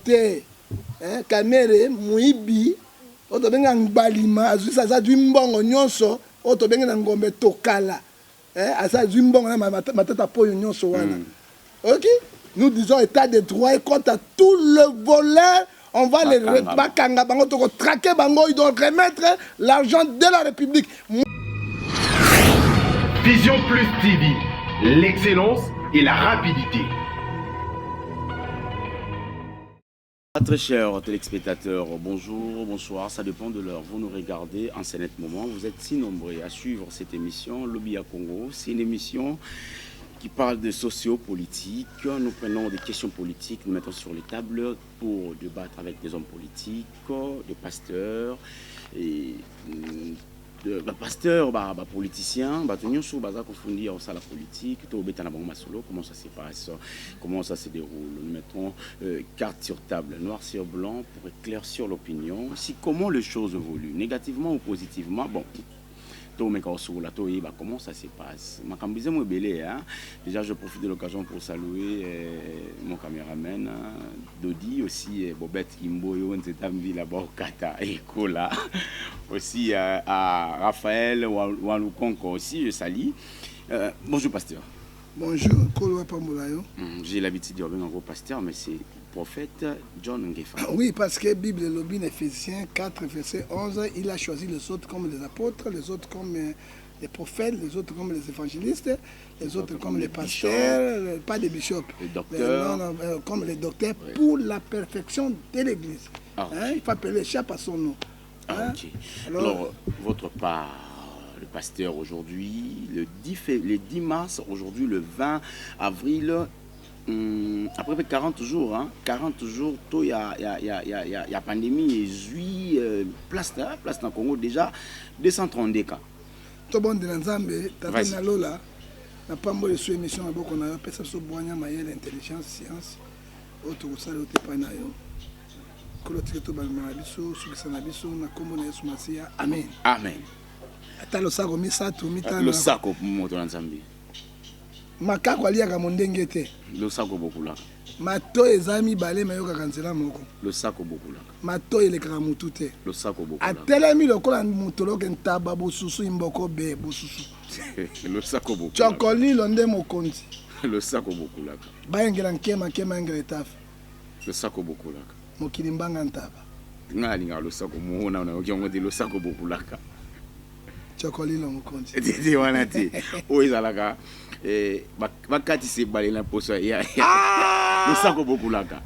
te kamere muibi otobenga ngbalima azwisa za dwimbongo nyonso otobenga na ngombe tokala asa dwimbongo na matata poyo nyonso wana. OK, nous disons état de droit et contre à tout le voleur on va les bakanga bango to traquer bango, ils doivent remettre l'argent de la République. Vision Plus TV, l'excellence et la rapidité. Très chers téléspectateurs, bonjour, bonsoir, ça dépend de l'heure. Vous nous regardez en ce net moment. Vous êtes si nombreux à suivre cette émission, Lobby à Congo. C'est une émission qui parle de sociopolitique. Nous prenons des questions politiques, nous mettons sur les tables pour débattre avec des hommes politiques, des pasteurs et pasteurs, politiciens, nous sommes la politique, comment ça se passe, comment ça se déroule. Nous mettons carte sur table, noir sur blanc, pour éclaircir l'opinion. Si comment les choses évoluent, négativement ou positivement, bon. Comment ça se passe. Déjà, je profite de l'occasion pour saluer mon caméraman, Dodi, aussi Bobette Imboyo, et Kola, aussi à Raphaël Waloukonko aussi, je salue. Bonjour, pasteur. Bonjour, Kola Pamboulayo. J'ai l'habitude de dire un gros pasteur, mais c'est prophète John Ngefa. Oui, parce que Bible Lobby, Éphésiens 4, verset 11, il a choisi les autres comme les apôtres, les autres comme les prophètes, les autres comme les évangélistes, les autres comme les pasteurs, pas des bishops, les docteurs, comme les docteurs, oui, pour la perfection de l'Église. Il faut appeler chaque à son nom. Okay. Alors, votre part, le pasteur aujourd'hui, le 10 mars, aujourd'hui le 20 avril, après 40 jours, 40 jours, il y a pandémie et juillet, place dans le Congo déjà, 232 cas. Tout le monde est dans Zambé, Tata Lola, n'a pas de sous émission, on a fait ça sur Boigna, Mayel, intelligence, science, autre ça, autre panayo. Kolotireto Balmarabiso, Sugisanabiso, Nakombo Nesmasia, Amen. Amen. Atalo Sako Misato, Mitano. Le Sako pour monter en Zambie. Makako aliaka mondenge te. Le sako bokula. Mato ezami bale mayoka kanzela moko. Le sako bokula. Mato elekaka mutu te. Le sako bokula. Atelemi lokola mutoloke ntaba bosusu imboko be bosusu. Le sako bokula. Chokoli londe mokonzi. Le sako bokula. Bayengela nkema ngela etafe. Le sako bokula. Mokili mbanga ntaba. Ngalinga le sako muona na okiongo de le sako bokula. Chokoli lo mokonzi. Tete wana te. Oizalaka bakati se balé la poso ya le sako bokulaka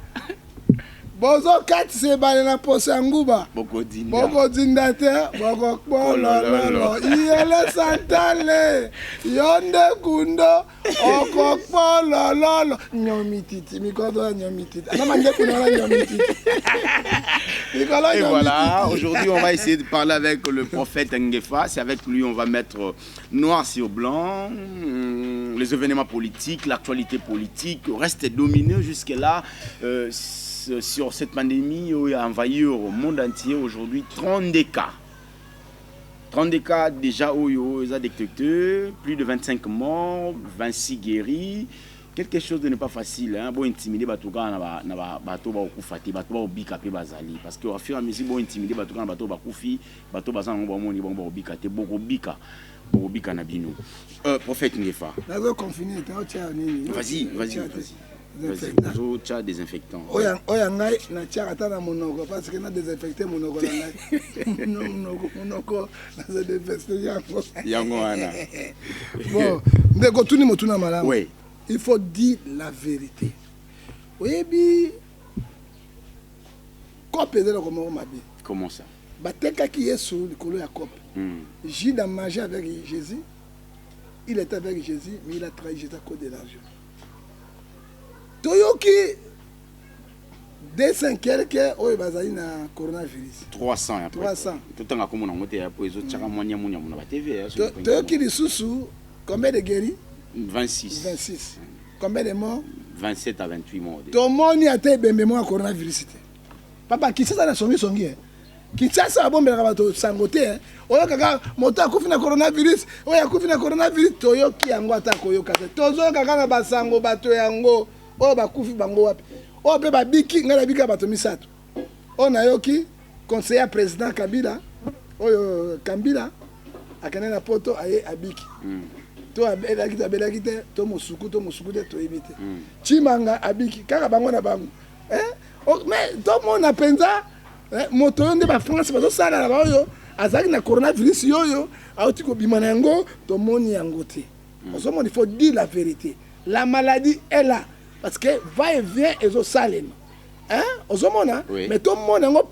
bozo kati se balé la poso nguba boko dinda te boko kololo yele santale yonde kundo oko kololo nyomititi mikodo nyomititi ana manje kuna nyomititi. Et voilà, aujourd'hui on va essayer de parler avec le prophète Ngefa. C'est avec lui on va mettre noir sur blanc les événements politiques, l'actualité politique reste dominée jusque-là sur cette pandémie où il a envahi le monde entier aujourd'hui 32 cas. 32 cas déjà où il y a détecté, plus de 25 morts, 26 guéris. Quelque chose de n'est pas facile, bon intimider batuka na bato ba okufati bato ba obika pe bazali parce que au fur et à mesure bon intimider batuka na bato ba kufi bato bazana ba moni bon ba obika te boko bika na bino. Prophète Ngefa. Nazo confiner ta tia nini? Vas-y. Nazo tia désinfectant. Oya ngai na tia ata na monoko parce que na désinfecter monoko na ngai. Monoko na désinfecter yango wana. Bon, ndeko tuni motuna malamu. Oui. Il faut dire la vérité. Oui, bien. Comment ça? Bateka qui est sur le colo à cop. Judas a mangé avec Jésus. Il était avec Jésus, mais il a trahi Jésus à cause de l'argent. Toyoki 200 quelques au bazali na coronavirus. 300 après. 300. Tout temps comme on a monté après les autres chaka monia mon na TV. Toyoki lisusu combien de guéris? 26. Combien de morts? 27 à 28 morts. Tout le monde a été bien mémoire coronavirus. Papa, qui ça na songi? Qui ça a bombe la sangote? Oyo kaka moto akufi na coronavirus. Oyo akufi na coronavirus toyo ki yango ata koyo kata. Tozo kaka na basango bato yango. Oyo bakufi bango wapi? oyo mpe babiki ngai nabika bato misato oyo nayoki conseiller président Kabila oyo Kambila akende na poto aye abiki to abelaki te to mosuku te toyebi te Chimanga abiki kaka bango na bango mais tomona mpenza moto oyo nde bafrance bazosala na baoyo azalaki na coronavirus yoyo auti kobima na yango tomoni yango te ozomona il faut dire la vérité la maladie est là parce que va et vient ezosalema ozomona mais tomona yango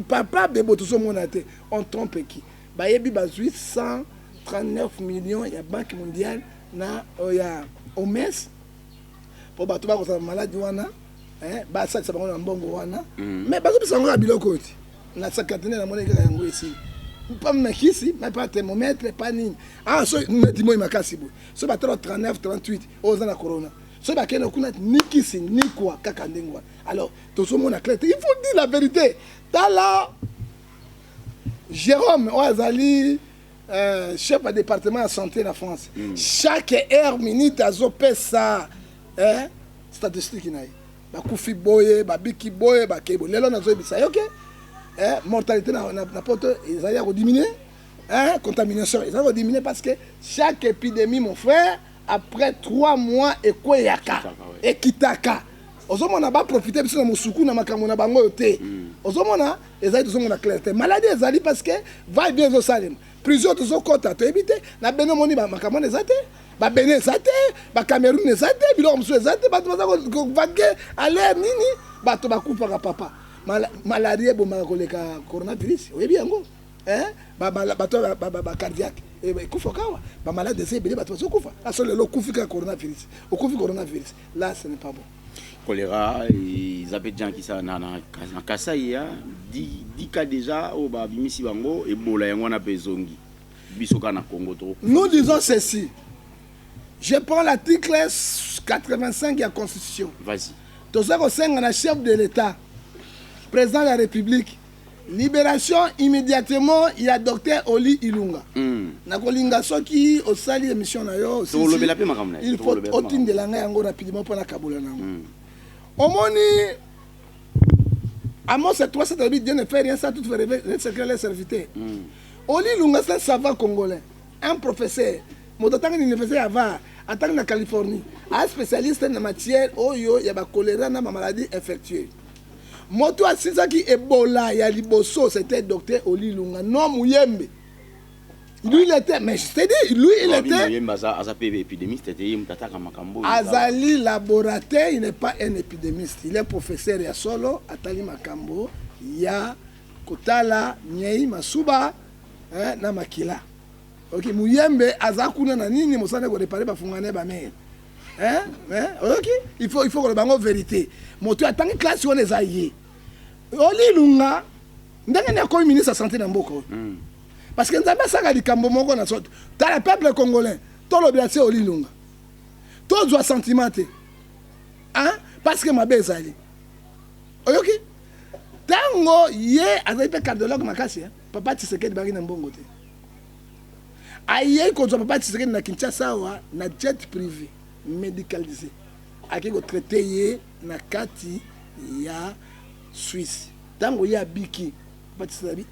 papa bebo tozomona te on trompe qui bayebi bazwi 139 millions ya banque mondiale na ya OMS po bato bakosala maladie wana basalisa bango na mbongo wana mais bazopesa yango ya biloko oti na sakatene na mona kaka yango esi pas makisi mais pas thermomètre pas nini so ndimo makasi bo so batalo 39 38 oza na corona so bakena kuna ni kisi ni quoi kaka ndengwa alors tozomona clair il faut dire la vérité tala Jérôme Oazali chef de département de santé en France chaque heure minute azopesa statistique nayi bakufi boye babiki boye bakebo lelo nazoyebisa yo okay mortalité na poto ezali ya diminuer contamination ezali ya diminuer parce que chaque épidémie mon frère après 3 mois ekweyaka ekitaka ozomona ba profiter biso na mosuku na makambo na bango te ozomona ezali tozomona clarté maladie ezali parce que va bien zo salem plusieurs tozokota toyebite na beno moni ba makambo ezate ba Benin ezate ba Cameroun ezate biloko mosusu ezate bato baza vague aller nini bato bakupaka papa maladie ebomaka koleka coronavirus oyebi yango bato cardiaque ekufa kawa bamalade eza ebele bato bazokufa aso lelo okufi ka coronavirus okufi coronavirus là ce n'est pas bon choléra ils appellent gens qui ça na Kasai ya 10 cas déjà au babimisi bango ebola yango na bezongi bisoka na Congo to. Nous disons ceci, je prends l'article 85 de la Constitution. Vas-y. Tout ça concerne le chef de l'État, président de la République. Libération immédiatement, il y a docteur Oli Ilunga. Nakolinga soki osali émission na yo aussi. Il faut autant de langue yango rapidement pour la Kaboula nango. Omoni Amos 308 Dieu ne fait rien ça tout fait révéler les serviteurs. Oli Ilunga c'est un savant congolais, un professeur. Modotang université ava atang na Californie, un spécialiste en matière oyo ya ba choléra na maladie infectieuse. Moto asizaki Ebola ya liboso c'était docteur Oli Lunga non Muyembe. Lui il était mais je te dis lui il était Azali laboratoire, il n'est pas un épidémiste, il est professeur ya solo atali makambo ya kotala nyei masuba na makila. OK Muyembe azakuna na nini mosane ko réparer ba fungane ba mère. OK il faut que le bango vérité. Moto atangi classe on les aïe. Oli Lunga ndenge ne ko ministre santé na mboko. Parce que nzamba saka likambo moko na soto. Dans le peuple congolais, to lobiatie Oli Lunga. To doit sentimenté. Parce que ma bezali. OK tango ye azali pe cardiologue makasi papa Tshisekedi bagi na mbongo te. Aye ko papa Tshisekedi na Kinshasa wa na jet privé médicalisé. Aki ko traiter ye na kati ya Suisse. Tango ya biki Batissabi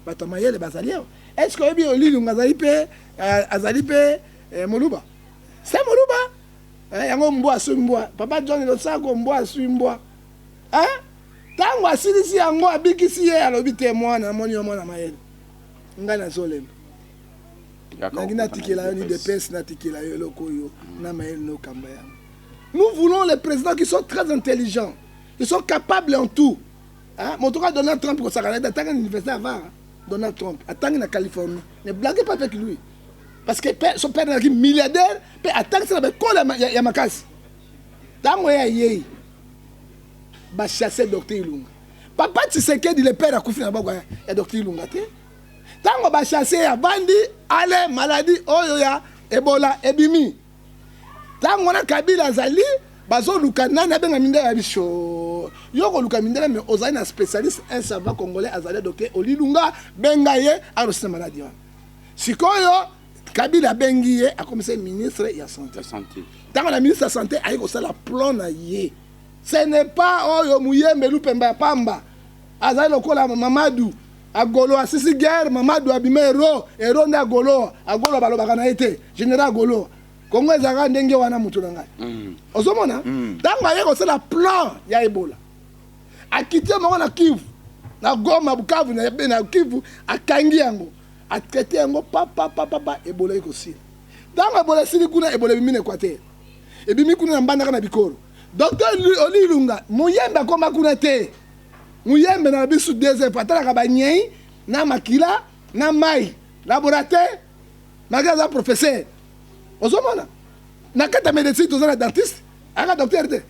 Batamayele Basalia. Est-ce que bien Oli Lunga azali pe Moluba? C'est Moluba. Yango mboa sumboa. Papa John le sako mboa sumboa. Tango asilisi yango abiki si ye alobi témoin na moni yo mona mayele. Ngana zolem. Nangina tikela yo ni de pes na tikela yo lokoyo na mayele no kamba yango. Nous voulons les présidents qui sont très intelligents. Ils sont capables en tout. Mon tour Donald Trump, quand ça a été à l'université avant, Donald Trump, attendre en Californie. Ne blaguez pas avec lui. Parce que son père est milliardaire, mais attendre ça avec quoi il y a ma casse. Tant que il y a chasser docteur Ilunga. Papa Tshisekedi le père a couffé dans le et docteur Ilunga. Tant que chasser a bandi, allez maladie, oh ya Ebola, Ebimi. Tant qu'on a Kabila Zali. Bazo lukana na benga mindela biso yoko lukamindela mais ozali na spécialiste un savant congolais azali docteur Oli Lunga benga ye arosina maladie sikoyo Kabila bengi ye a commencé ministre ya santé tango la ministre ya santé ayi ko sala plan na ye Ce n'est pas oyo muyembe lupemba pamba. Azali lokola Mamadou agolo asisi guerre Mamadou abime héros nde agolo balobaka na ete général agolo Kongo ezaka ndenge wana mutu na ngai. Ozomona? Tango aye kosala plan ya Ebola. Akite moko na Kivu. Na Goma Bukavu na Kivu akangi yango. Atraité yango papa Ebola ekosila. Tango Ebola sili kuna Ebola bimine Équateur. Ebimi kuna na mbandaka na Bikoro. Docteur Oli Lunga muyembe akoma kuna te. Muyembe na bisu deuxième patalaka banyei na makila na mai laboratoire magaza professeur. Ozomona na kata médecine tozana dentiste aka docteur te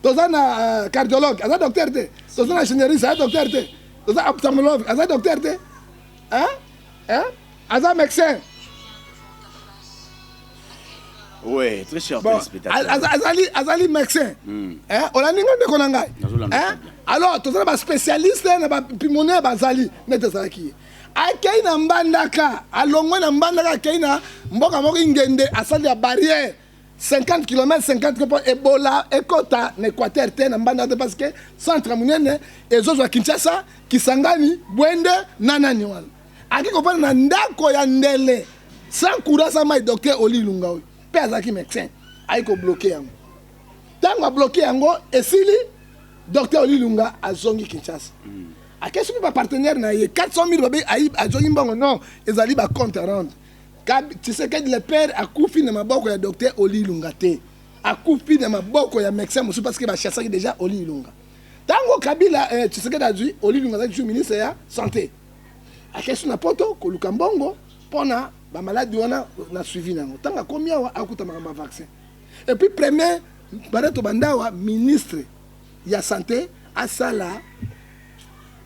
tozana cardiologue aka docteur te tozana généraliste aka docteur te tozana ophtalmologue aka docteur te aka médecin. Oui, très cher bon, téléspectateur. Azali médecin. On a ningo ndeko na ngai. Alors, tous les spécialistes na ba pulmonaire bazali nete zaki. Akei na mbandaka, alongwe na mbandaka akei na mboka moko ngende asali ya barrière 50 km 50 km Ebola ekota na Équateur te na mbandaka parce que centre munene ezozo Kinshasa, Kisangani, Bwende nanani wana. Aki kopana na ndako ya ndele. Sans courage mai docteur Oli Lunga. Pe azaki médecin aiko bloquer yango. Tango a bloquer yango esili docteur Oli Lunga azongi Kinshasa. A qu'est-ce que ba partenaire na ye 400 000 babe ayi azongi mbongo non ezali ba compte à rendre. Tu sais que le père a koufi na maboko ya docteur Oli Lunga te. A koufi na maboko ya médecin musu parce que ba chassaki déjà Oli Lunga. Tango Kabila tu sais que d'azui Oli Lunga azaki ministre ya santé. A qu'est-ce na poto ko lukambongo pona ba malade wana na suivi nango tanga komia wa akuta makamba vaccin et puis premier bareto bandawa ministre ya santé asala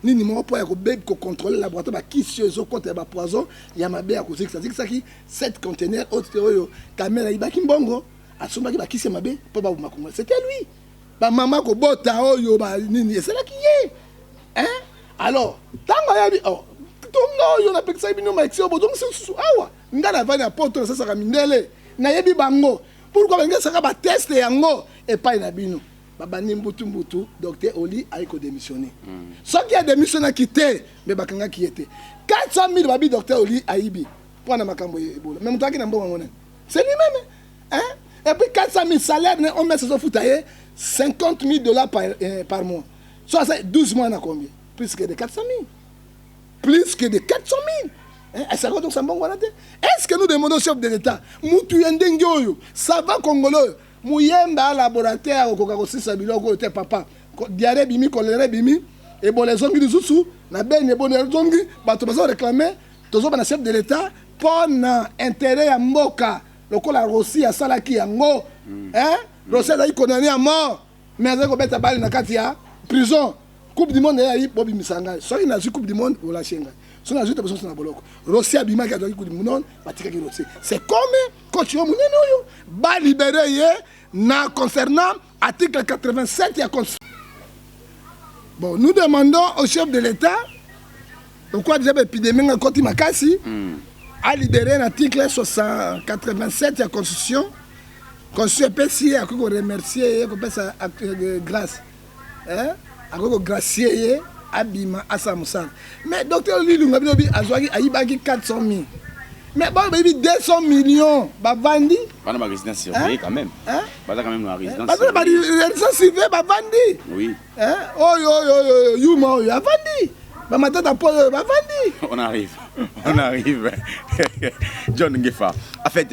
nini mo po ya ko be ko contrôler laboratoire ba kisio zo compte ba poison ya mabe ya ko zikisa ki 7 conteneurs autre oyo kamera ibaki mbongo asomaki ba kisi mabe po ba makongo c'était lui ba mama ko bota oyo ba nini c'est là qui est alors tanga ya bi tonga yo na pekisa bino maxio bo donc c'est awa ngana vani a poto ça saka mindele na yebi bango pourquoi benga saka ba test yango et pas na bino baba nimbutu docteur Oli aiko démissionner ce qui a démissionné quitté mais bakanga qui était 400 000 babi docteur Oli aibi pour na makambo ebola même toi qui na mbongo ngone c'est lui même et puis 400 000 salaire on met ça foutaye 50 000 $ par mois soit c'est 12 mois na combien plus que de 400 000 plus que de 400 000. Est-ce que nous demandons au chef de l'État, ça va Congolais, Mouyemba laboratoire au Coca-Cola biloko te papa, diarrhée bimi, choléra bimi, et bon les zongi du sous, na ben et bon les zongi, bah tu vas réclamer, toujours le chef de l'État, pour intérêt à Mboka, le col la Russie à Salaki à Ngo, Russie a condamné à mort, mais avec le bête à balle na katia, prison. Coupe du monde est Bobby Misanga. Soit il a eu Coupe du monde ou la Chenga. Soit il a eu personne sur la Boloko. Russie a bimé qui a eu Coupe du monde, Batika qui Russie. C'est comme quand tu as mon ba libéré na concernant article 87 il y a bon, nous demandons au chef de l'État pourquoi déjà l'épidémie a continué Makassi à libérer l'article 87 de la Constitution. Constitution PCA a remercier et grâce. Ako gracier abima asamusana mais docteur Oli Lunga bilobi azwaki ayibaki 400 000 mais bon baby 200 millions bavandi bana ba résidence surveillée quand même baza quand même na résidence ba résidence surveillée bavandi oui yo yuma yo avandi ba matata po bavandi on arrive John Ngefa en fait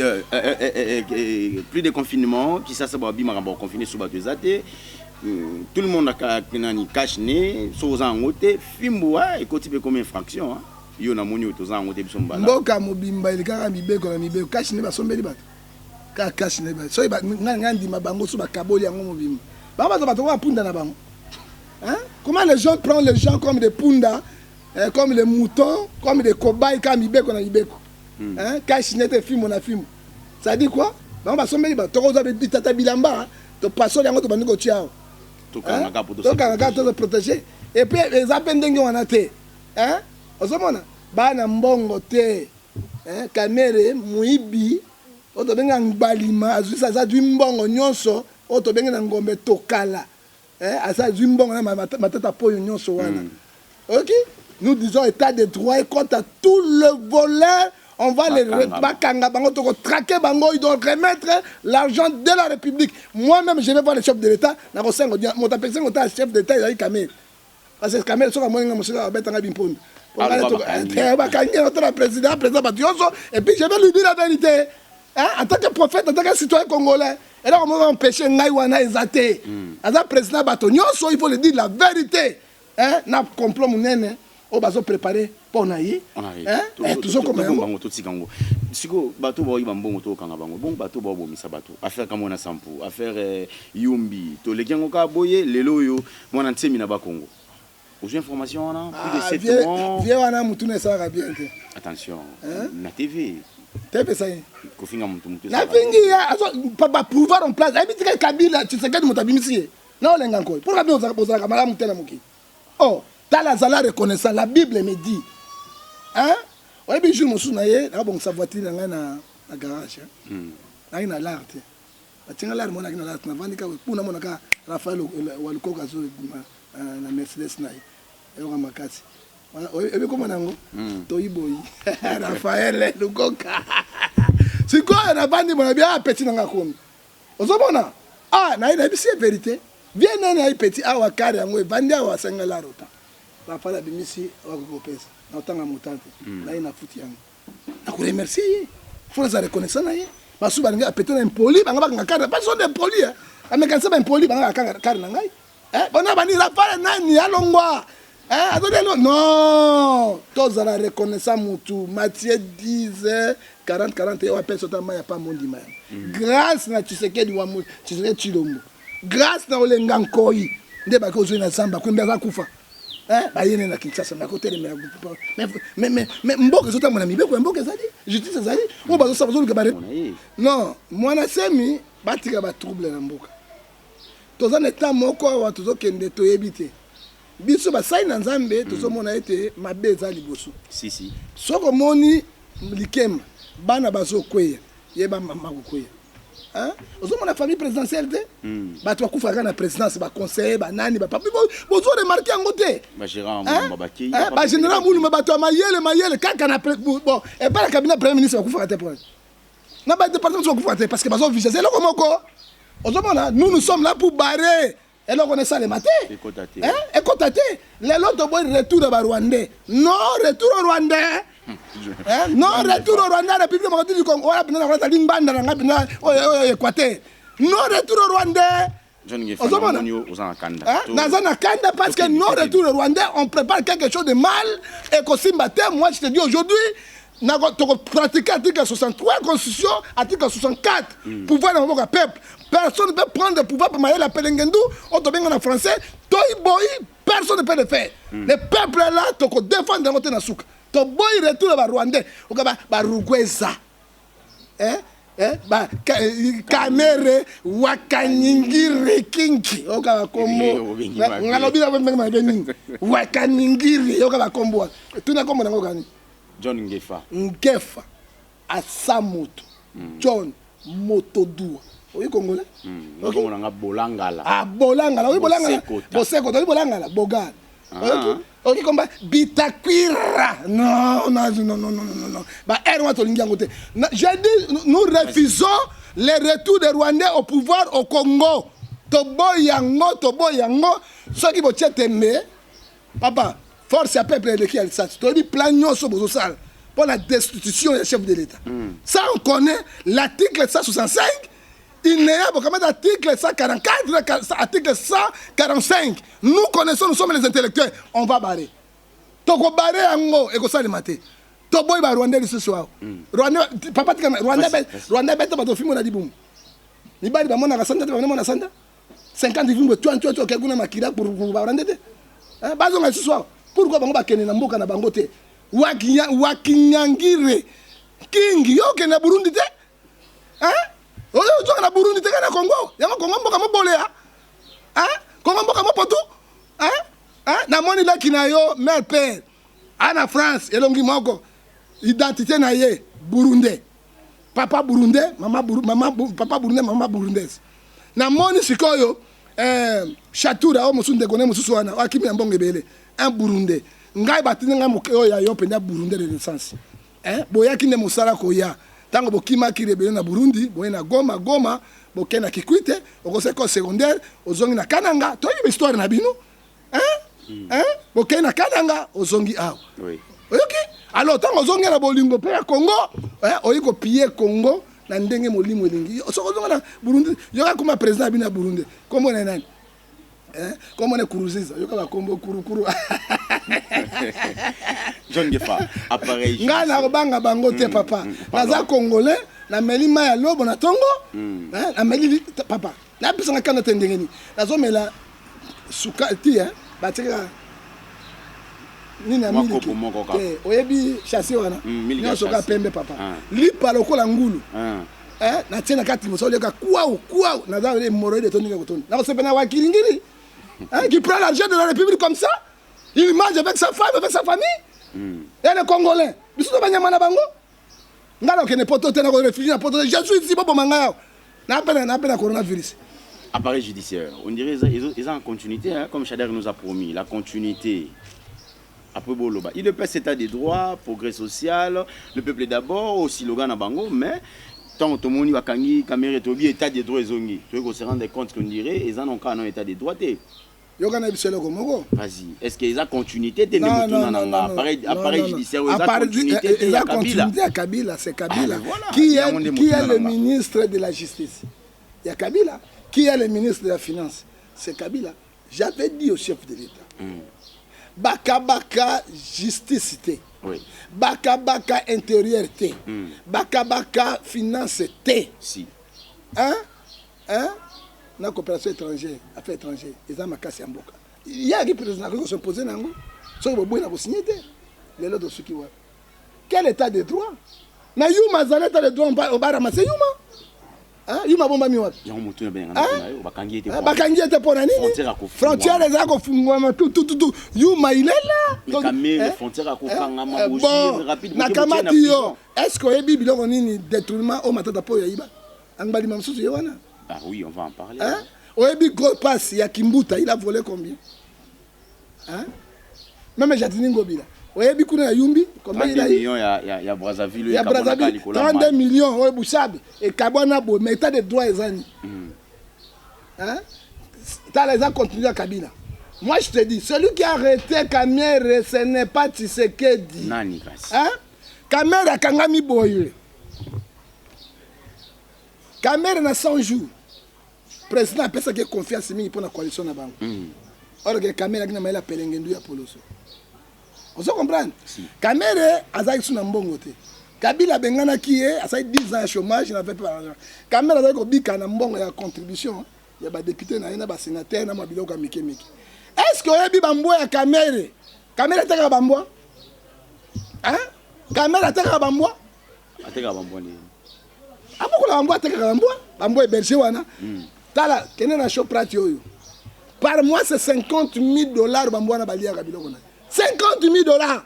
plus de confinement qui ça ba bima ba confiné sous ba deux até tout le monde a caché né sur un côté fimboa et côté comme infraction yo na moni to zango te bisomba la mboka mobimba ilika mibeko na mibeko caché né basombeli bato ka caché né so ba ngandi mabango so ba kaboli yango mobimba ba bato ba punda na bango comment les gens prennent les gens comme des punda comme les moutons comme des cobayes ka mibeko na mibeko caché né te fimbo na fimbo ça dit quoi ba basombeli bato to za bitata bilamba to passo yango to bandiko tiao donc on a protéger et puis les appendingues on a té osomona bana mbongo te kamere muibi oto benga ngbalima azisa za du mbongo nyonso oto benga ngombe tokala asa zwi mbongo na matata po nyonso wana. OK, nous disons état de droit et quant à tout le voleur on va les bakanga bango to traquer bango, ils doivent remettre l'argent de la République. Moi-même je vais voir le chef de l'État na ko sengo mon tapexen ngota chef d'État il a Kamel. Parce que Kamel so ka moninga musika betanga bimpondo. Pour aller to bakanga notre président Batioso et puis je vais lui dire la vérité. Hein, en tant que prophète, en tant que citoyen congolais, et là on va empêcher Ngaïwana Ezate. En tant que président Batonio, il faut lui dire la vérité. Hein, n'a complot mounene, on va se préparer pour naïe. Hein, tout ça comme un tout si kango. Siko bateau boy bambongo to kanga bango. Bon bateau boy misa bateau. Affaire kamona sampu, affaire yumbi. To le kiango ka boye lelo yo mwana ntemi na ba Congo. Aux informations là, plus de 7 mois. Viens wana mutune ça va bien. Attention, na TV. TV ça y. Kofinga mutu. Na fingi ya papa pouvoir en place. Habite que Kabila, tu sais que mutabimisi. Non lenga encore. Pour Kabila on kamala mutena muki. Oh, tala zala reconnaissant la Bible me dit. Hein? Ouais bi jour mosu na ye, na bon sa voiture na garage. Na ina l'art. Batinga l'art mona kina l'art na vandika pour na mona ka Rafael waliko kazo na Mercedes na ye. Yo makasi. Ebe koma nango toyiboyi Rafael Lukoka siko na bandi mona bia petit nanga komi ozomona na ina bisi vérité bien na petit awa kare yango bandi awa senga la rota Rafael bimisi wakopesa na otanga mutante na ina futi yango na ko remercier faut les reconnaissance na ye basu banga petit na impoli banga banga kare pas sont des polis amekansa ba impoli banga kare na ngai bona bani Rafael nani alongwa. Non, tous à la reconnaissance mutu. Matthieu 10, 40, 41, on personne il n'y a pas mon dimanche. Grâce à Tshisekedi Wamu, Tshisekedi Chilombo. Grâce à Olengan Koi, ne pas causer na samba, qu'on bien kufa. Bah yéne na Kinshasa, na côté de mais mboka zota mon ami, beko mboka zali, justice zali, on va ça besoin que non, moi na semi, batika ba trouble na mboka. Tous en état moko wa tous okende to ebité. Biso ba sai na Nzambe tozomona ete mabeza liboso si soko moni likema bana bazo kweya yeba mama kweya hein ozomona famille présidentielle te bato bakufa na présidence ba conseiller ba nani ba papi bozo remarquer ngote ba gérant mabaki ba général mulu bato mayele kaka na bon et pas le cabinet premier ministre bakufa te point na ba département bakufa te parce que bazo viser le komoko ozomona nous sommes là pour barrer. Et là, on est ça le matin. Écoutez, les autres retour au Rwandais. Non, retour au Rwandais. Non, retour au Rwandais. La République démocratique du Congo. Non, retour au Rwandais. Parce que non, retour au Rwandais, on prépare quelque chose de mal. Et qu'on s'y battait, moi, je te dis aujourd'hui, nous pratiquons l'article 63 Constitution, article 64, pouvoir dans le peuple. Personne ne peut prendre le pouvoir pour mailler la Pelengendou, on te bien en français, personne ne peut le faire. Le peuple est là, tu défends dans notre Nasuka. Tu boy retour à Rwandais, au Rugweza. Kamere, Wakaningiri Kinki, au Kavakombo. Wakaningiri, au Kavakombo. Tu n'as comme un John Ngefa. Ngefa. Asamoto. John Motodua. Oui, Congolais. On a Bolangala. Ah, Bolangala. Oui, Bolangala. Boseko, oui, Bolangala. Bogan. Ok, comme Bitakwira. Non. Bah, j'ai dit, nous refusons les retours des Rwandais au pouvoir au Congo. Tobo Yango. Ceux qui vont t'aimer, papa, force à peuple de qui elle s'attend. Tu dis, planions sur vos salles pour la destitution des chefs de l'État. Ça, on connaît l'article 165. Il n'y a pas d'article 144, article 145. Nous connaissons, nous sommes les intellectuels. On va barrer. Toko barrer en haut et que ça le matin. Tobo va Rwanda ce soir. Rwanda, papa, Rwanda bête pas de film on a dit boum. Ni bari ba mona kasanda ba mona sanda. 50 films tu quelqu'un makira pour Rwanda te. Hein, bazo nga ce soir. Pourquoi bango ba kene na mboka na bango te? Wakinyangire. King yo ke na Burundi te. Hein? Oyo zo na Burundi te na Congo. Ya Congo mboka mobole ya. Hein? Congo mboka mopoto. Hein? Na moni la kinayo mère père. Ana France elongi moko. Identité na ye Burundais. Papa Burundais, papa Burundais, maman Burundaise. Na moni sikoyo Chatura o mosu ndeko ne mosu wana akimi ya mbongo ebele un burundais ngai batindi ngai moke oyo yo mpenza burundais de naissance boyaki nde mosala koya ntango bokimaki rebele na burundi boye na goma boke na kikwite okoseka secondaire ozongi na kananga toyebi histoire na bino boke na kananga ozongi awa oyoki alors ntango ozongi na bolingo mpe ya congo oyi kopie congo na ndenge molimo elingi soko ozonga na burundi yoka kuma président ya bino ya burundi kombo na nani kombo na kuruziza yoka bakombo kurukuru John Ngefa appareil nga na kobanga bango te papa naza congolais na melima ya lobo na tongo na meli papa na pesa ngakana te ndenge ni nazomela suka ti batika nini ya miliki oyebi chasse wana nyonso ka pembe papa lipa lokola ngulu na tie na kati mosala yoka kuau naza hémorroïde toninga kotoni nakosepena wakiringiri qui prend l'argent de la République comme ça il mange avec sa femme, avec sa famille et les Congolais biso banyama na bango ngala okene poto te na ko réfugié na poto je suis ici bobo manga na pena coronavirus. Appareil judiciaire, on dirait ils ont en continuité comme Chader nous a promis, la continuité. Après Boloba, il le cet état des droits, progrès social, le peuple d'abord, aussi Logan à Bango, mais tant que tout le monde va kangi, caméra tobi, état des droits zongi. Tu veux qu'on se rende compte qu'on dirait, ils en ont qu'un état des droits. Vas-y, est-ce qu'ils ont continuité de appareil judiciaire, ils ont continuité à Kabila, c'est Kabila. Qui est le ministre de la justice? Il y a Kabila. Qui est le ministre de la finance? C'est Kabila. J'avais dit au chef de l'État. Baka justice té. Baka intérieur té. Baka finance té. Si. La coopération étrangère, affaires étrangères, ils ont ma casse en boca. Il y a des présidents qui sont posés dans le monde. Ils sont signé. Les autres ceux qui voient. Quel état de droit? Na yuma za l'état de droit on va ramasser yuma. Yuma bomba miwa. Bakangi était pour nani? Frontière les a kofungwa tout. Yuma il est là. Les frontières à kofanga bouger rapide. Nakamati yo. Est-ce que yebi biloko nini détournement au matata po ya iba? Angbali mamsusu yewana. Ah oui, on va en parler. Oyebi gros pass ya Kimbuta, il a volé combien? Même Jatini Ngobila. Oyebi kuna ya Yumbi, combien il a eu? 32 millions, il y a Brazzaville, il y a Brazzaville, 32 millions, Oyebi Bouchabi, et Kabwana Bo, mais état de droit ezani. T'as les gens continué à Kabila. Moi je te dis, celui qui a arrêté Kamere, ce n'est pas Tshisekedi. Nani kasi. Kamere a Kangami Boye. Kamere na 100 jours. Président a pensé confiance pour la coalition na bango. Or que Kamere a maila pelengendu ya poloso. On se comprend? Kamere azaki suna mbongo te. Kabila bengana qui est a 10 ans de chômage, il n'avait pas d'argent. Kamere azaki ko bika na mbongo ya contribution, ya ba député na ba sénateur na mabilo ka miki. Est-ce que oyebi bambo ya Kamere? Kamere taka bambo? Kamere taka bambo? Ateka bambo ni. Apokola bambo ateka bambo héberger wana. Tala kene na shop prat yoyo. Par mois c'est $50,000 bambo na balia ka biloko na. $50,000.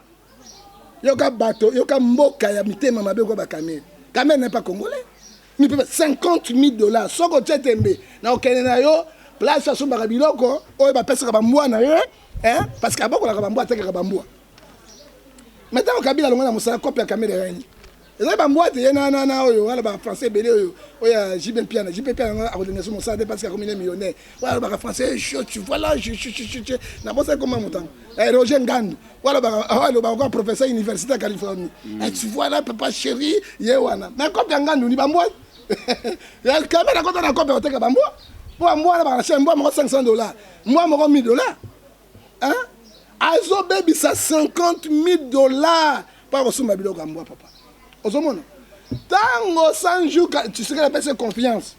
Yoka bato, yoka mboka ya mitema mabe ko ba Kamere. Kamere n'est pas congolais. Ni peut $50,000. Soko tchetembe na okene na yo place so ba biloko oyo ba pesa ka bambo na yo, parce que apokola ka bambo ateka ka bambo. Maintenant Kabila longa na musala copie ya Kamere yani. Les bambois te na oyo wala ba français belé oyo oya JP Piana a donné son salaire parce qu'il a comme millionnaire wala ba français tu vois là je na bossa comment montant Roger Ngandu wala ba professeur université à Californie tu vois là papa chéri yewana mais comme Ngandu ni bambois ya caméra quand on a copie oteka bambois pour moi là ba cher moi $500 moi $1,000 azo baby ça $50,000 pas reçu ma biloko bambois papa. Tango 100 jours, tu sais qu'elle appelle ça confiance.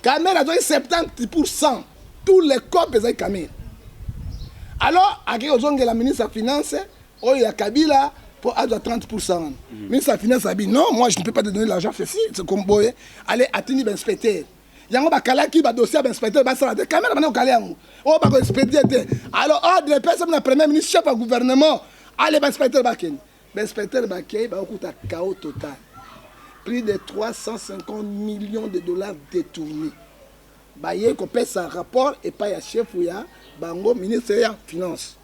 Kamere a donné 70%. Tous les corps pesaient Kamere. Alors, à qui la ministre des Finances, il y a Kabila pour avoir 30%. Le ministre des Finances a dit non, moi je ne peux pas te donner l'argent, c'est comme boy. Allez, atteindre l'inspecteur. Il y a un dossier à l'inspecteur, la caméra maintenant au Kaléango. On va inspecter. Alors, ordre de personne, la première ministre, chef du gouvernement, allez, l'inspecteur Baken. L'inspecteur Bakay va coûter un chaos total. Plus de $350 millions détournés. baye kopesa rapport epai ya chef ya bango ministre ya finance.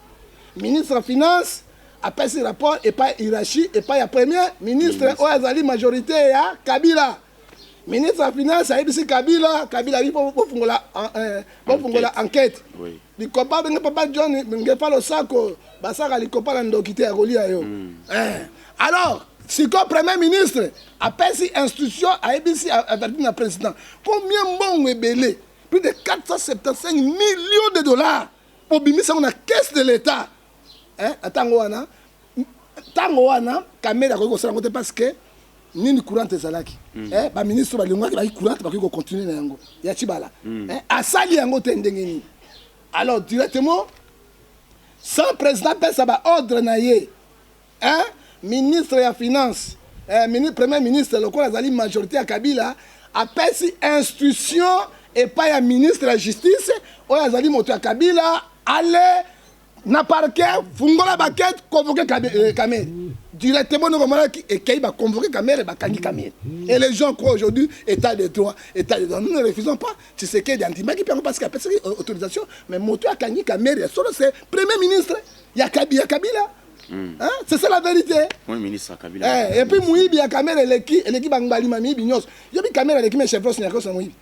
Ministre ya finance apesi rapport epai hiérarchie epai ya premier ministre oyo azali majorité ya Kabila. Ministre ya finance ayebisi Kabila bi bofungola enquête. Likopa benga papa John ngefa losako basaka likopa na ndokite ya kolia yo. Alors, si le premier ministre a pris instruction à ABC avec le président, combien bon est belé? Plus de 475 millions de dollars pour bimer ça dans la caisse de l'État. Tangoana, caméra parce que ni courant ezalaki. Ba ministre ba lingwa ba courant ba ko continuer na yango. Ya chibala. Asali yango tendengeni. Alors directement sans président pesa ba ordre na ye. Ministre de la Finance, premier ministre, le quoi la majorité à Kabila, a pris instruction et pas un ministre de la Justice, ou la moto à Kabila, aller na parquet, fungola baquette, convoquer Kamel. Directement, nous et qu'il va convoquer Kamel et Bakangi Kamel. Et les gens croient aujourd'hui, état de droit, état de droit. Nous ne refusons pas. Tu sais qu'il y a des antimaks qui peuvent passer à la autorisation, mais moto à Kangi Kamel, c'est premier ministre, il y a Kabila. C'est ça la vérité. Oui, ministre Kabila. Et puis Mouibi a caméra l'équipe Bangbali Mami Bignos. Il y a une caméra l'équipe chef Ross Nyakos Mouibi.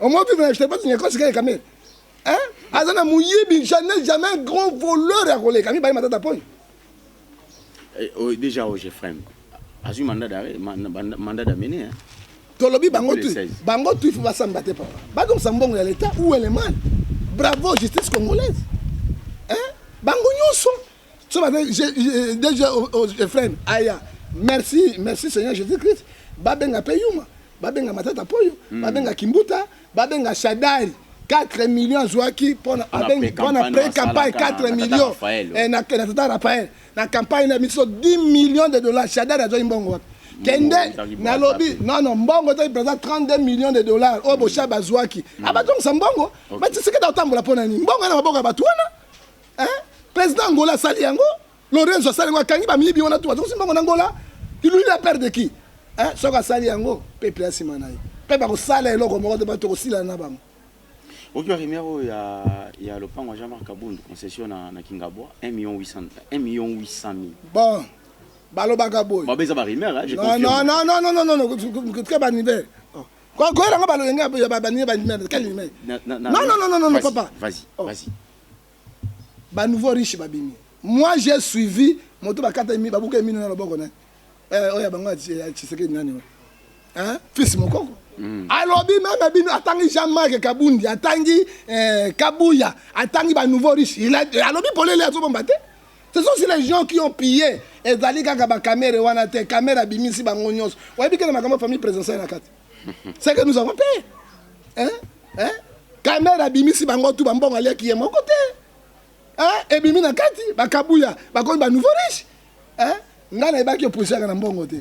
Au moins tu ne sais pas Nyakos c'est caméra. Azana Mouibi jamais un grand voleur à rouler Camille Baï Matata Poy. Déjà au Jeffrem. Azu mandat d'arrêt, mandat d'amener. Tolobi Bango tu il faut pas s'embattre papa. Ba donc Sambong l'état où elle est mal. Bravo justice congolaise. Bango Nyoso. Déjà aux frères, Aya, merci Seigneur Jésus-Christ. Babenga Peyuma, Babenga Matata Poyo, Babenga Kimbuta, Babenga Shadari, 4 millions Zouaki pour pré-campagne 4 millions. Et na Raphaël, la campagne a mis 10 millions de dollars. Shadari a joué Mbongo. Kende, na lobby, non, Mbongo il présente 32 millions de dollars. Oh, Bocha Bazouaki. Ah, bah donc c'est Mbongo. Mais tu sais que dans le temps, pour la Ponani, Mbongo na Mbongo Batouana. Président Angola Saliango, Lorenzo Saliango, Kangi Bamibi, on a tout. Donc, si on Angola, il lui a peur de qui? Soka Saliango, peuple à Simanaï. Peuple à Salé, l'eau, on va te aussi là, Nabam. Au Rimero, il y a le pan Jean-Marc Kabound, concession à Kingabo, 1 800 000. Bon, Balo Bagaboy. Non, très bon niveau. Quoi, non, papa. Vas-y. Ba nouveau riche babimi. Moi j'ai suivi moto bakata mi babuka mi na loboko na. Oya bango Tshisekedi nani. Fils mokoko. Alobi même bino atangi Jean-Marc Kabundi, atangi Kabuya, atangi ba nouveau riche. Il a alobi polele azo bombate. Ce sont les gens qui ont pillé et zali kaka ba caméra wana te caméra bimisi bango nyos. Oyebi que na makamba famille présidentielle na kati. C'est que nous avons payé. Caméra bimisi bango tu bambonga le qui est mon côté. Et bimi na kati bakabuya bakoni ba nouveau riche ngana ebaki opposition na mbongo te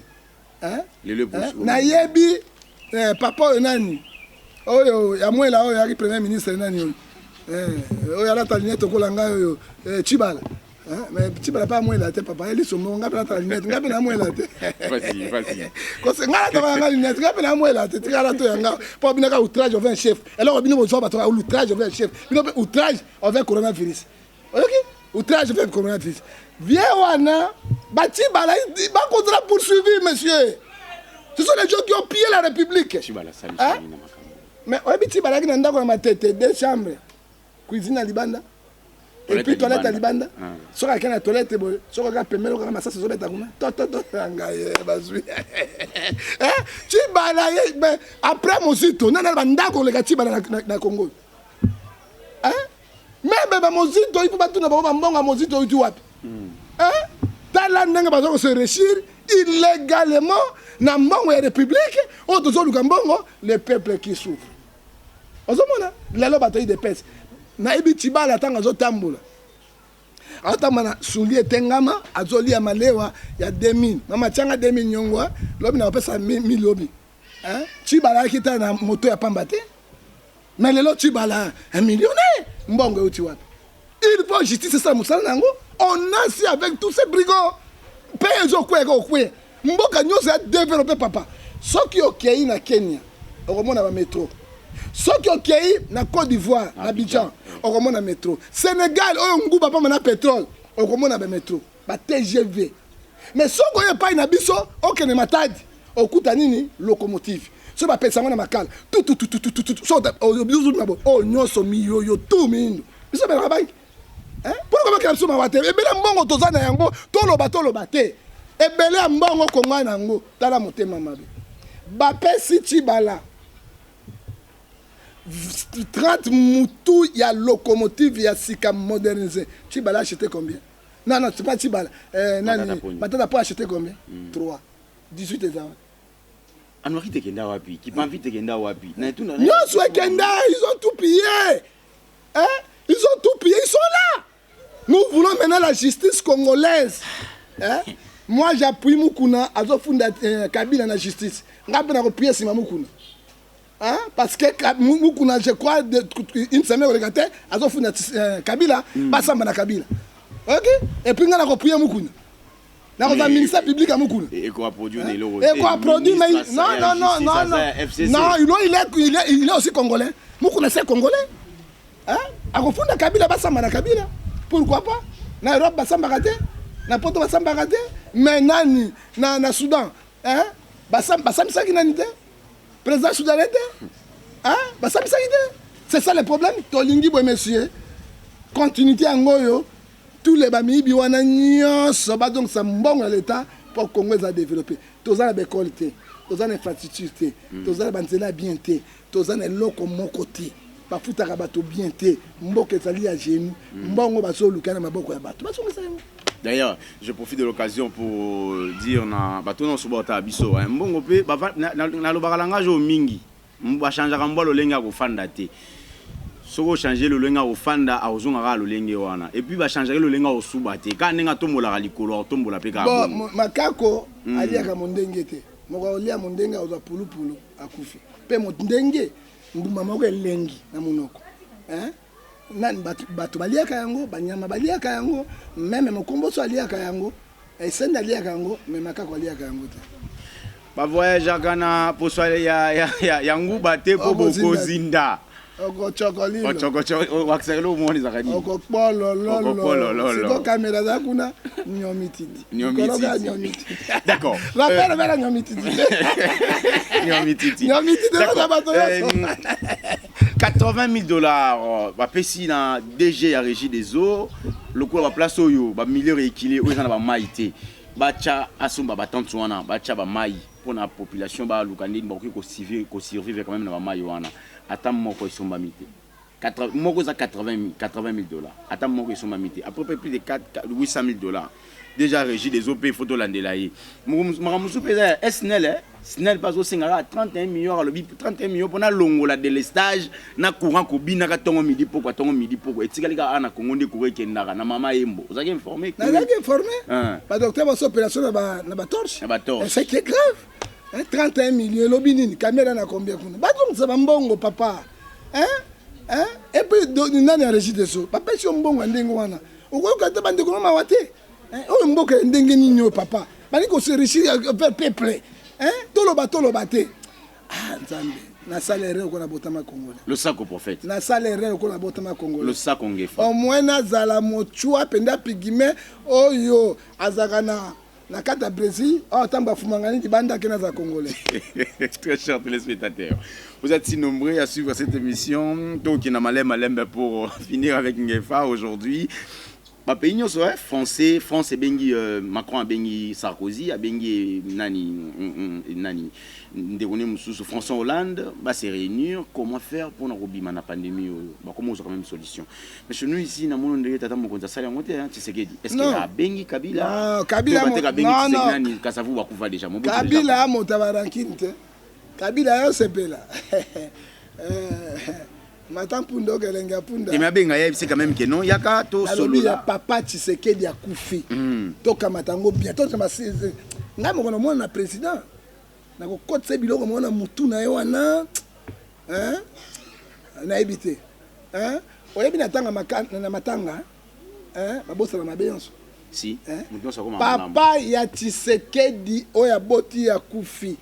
na yebi papa nani oyo ya mwela oyo ya premier ministre nani oyo ala talinete ko langa oyo Chibala mais Chibala pas mwela te papa eli somo ngapi na talinete ngapi na mwela te vas-y ko se ngala ta ngala talinete ngapi na mwela te tikala to yanga po binaka outrage envers chef alors bino bozo ba to outrage envers chef bino outrage envers coronavirus. Ok? Outrage fait coronavirus. Viens wana, bati bala, ba contre poursuivi monsieur. Ce sont les gens qui ont pillé la République. Mais ouais, biti bala qui n'anda ma tête, 2 chambres, cuisine à Libanda, et puis toilette à Libanda. Sur la canne toilette, sur la permet de ramasser ses objets à Gouma. Tu bala, mais après mon site, on a un ko le gati bala na Congo. Même Mozito, il faut pas tout le monde Mozito ou tu wapi. Tala nanga bazo se réussir illégalement na mbongo ya république au tozo lukambongo le peuple qui souffre. Ozomona lelo bataille de peste. Na ibi Tibala tanga zo tambola. Atamana soulier tengama azoli ya malewa ya 2000. Mama changa 2000 nyongwa, lobi na pesa 1000 lobi. Tibala kita na moto ya pambate. Mais les lots Tibala, un millionnaire. Mbongo uti wapi. Il faut justice ça musala nango. On a si avec tous ces brigands. Paye zo kwe. Mboka nyoso a développé papa. Soki okei na Kenya. Okomona ba métro. soki okei na Côte d'Ivoire na Abidjan okomona métro Sénégal oyo nguba pa na pétrole okomona ba métro ba TGV mais soko oyo pa na biso okene Matadi okuta nini locomotive so ba pesa ngona makala tout so obizu na bo o nyoso miyoyo tout mindo biso ba banki pourquoi ba biso mawate ebele mbongo tozana yango toloba te ebele mbongo konga nango tala motema mabe ba pesi Tshibala 30 moutou, il y a locomotive, il y a Sika modernisé. Tshibala a acheté combien? Non, c'est pas Tshibala. Matata pas acheté combien? 3. 18 et ça. Anouari Tekenda Wapi, qui pas envie Tekenda Wapi. Non, soit Kenda, ils ont tout pillé. Hein? Ils ont tout pillé, ils sont là. Nous voulons maintenant la justice congolaise. Hein? Moi, j'appuie Moukouna, Azofunda Kabila la justice. Ngapena repris si Moukouna. Hein? Parce que Moukouna, je crois, une semaine, regardez, Azofunda Kabila, pas Samba Kabila. Ok? Et puis, on a repris Moukouna. Dans le ministère public à Moukouna. Et quoi produit des lots? Et quoi produit, mais. Non, il est aussi congolais. Moukouna, c'est congolais. Hein? À refondre Kabila, pas Samba Kabila. Pourquoi pas? Na Europe, pas Samba Kabila. Na Poto, pas Samba Kabila. Mais Nani, na Soudan. Hein? Bassam Saki Nanite. Président soudanais. Hein? Bassam Saki. C'est ça le problème. Tolingi, monsieur. Continuité en Goyo. Tous les familles biwana nyonso ba donc ça mbongo à l'état pour Congo za développer. Toza la qualité, toza l'infrastructure, toza la nzela bien té, toza na loko moko té. Ba futa ka bato bien té, mboke ezali ya génie, mbongo ba so lukana maboko ya bato. Ba so ngisa yango. D'ailleurs, je profite de l'occasion pour dire na bato no sobota biso, mbongo pe ba na lobaka langage o mingi. Mba changera mbolo lenga ko fanda té. Soko changer le lenga au fanda a ozonga le lenge wana et puis va changer le lenga au subate ka nenga tombola ka likolo tombola pe ka bon makako aliaka mondenge te moko olia mondenga oza pulupulu akufi pe mondenge nduma moko elengi na monoko hein nani bato baliaka yango banyama baliaka yango même mokomboso aliaka yango esenda aliaka yango mais makako aliaka yango te ba voyage kana poso ya nguba te po boko zinda Oko chocolilo. Oko waxelo umoni zakadi. Oko polo lolo. Siko kamera za kuna nyomititi. Nyomititi. D'accord. La père vera nyomititi. Nyomititi. Nyomititi na bato yoso. $80,000 ba pesi na DG ya régie des eaux, lokola ba place oyo ba milieu rééquilibré oyo na ba maïté. Ba cha asumba ba tantu wana, ba cha ba mai pour la population ba lukandi ba ko survivre quand même na ba mai wana. Attends moko isomba mité 80 moko za $80,000 attends moko isomba mité à peu près plus de $800,000 déjà régie des OP photo landelaye maramusu pesa SNEL SNEL pas au singara 31 millions le 31 millions pour na longola de l'estage na courant ko bina ka tongo midi poko etikali ka ana kongo nde ko rekendaka na mama yembo ozaki informé pas docteur ba opération na ba torche c'est qui est grave 31 millions, l'obinine, caméra na combien qu'on a. Bah donc ça va mbongo papa, et puis nani a régi de ça. Papa si on mbongo ndengo wana. Oko kata bande ko ma wate. O mboka ndenge ninyo papa. Bani ko se richi peuple. Toloba te. Ah nzambe. Na salaire ko na botama congolais. Le sac au prophète. Na salaire ko na botama congolais. Le sac ongefa. Au moins na zala mochua penda pigime oyo azakana. Na kata Brésil, tamba fumangani di banda kena za congolais. Très chers téléspectateurs, vous êtes si nombreux à suivre cette émission. Donc, il a malem pour finir avec Ngefa aujourd'hui. Bah, pays nous ouais, français, France et bengi Macron a bengi Sarkozy, a bengi nani ndekone mususu François Hollande, bah se réunir, comment faire pour na robima na pandémie bah comment on a quand même solution. Mais chez nous ici na mono ndeke tata mokonza sala ngote hein, Tshisekedi. Est-ce qu'il a bengi Kabila? Kabila non. Kasavu bakuva déjà mo. Kabila motabarankinte. Kabila yo sepela. Matampundo kelenga punda. Et mabenga c'est quand même que non, yaka to solo là. Papa Tshisekedi a kufi. Toka matango bientôt ça m'a ngamo kono mona président. Na ko kotse biloko mona mutu na yo wana. Hein? Na ebité. Hein? Oyebi na tanga na matanga. Hein? Babosa na mabeyonso. Si. Papa ya Tshisekedi oya boti ya kufi.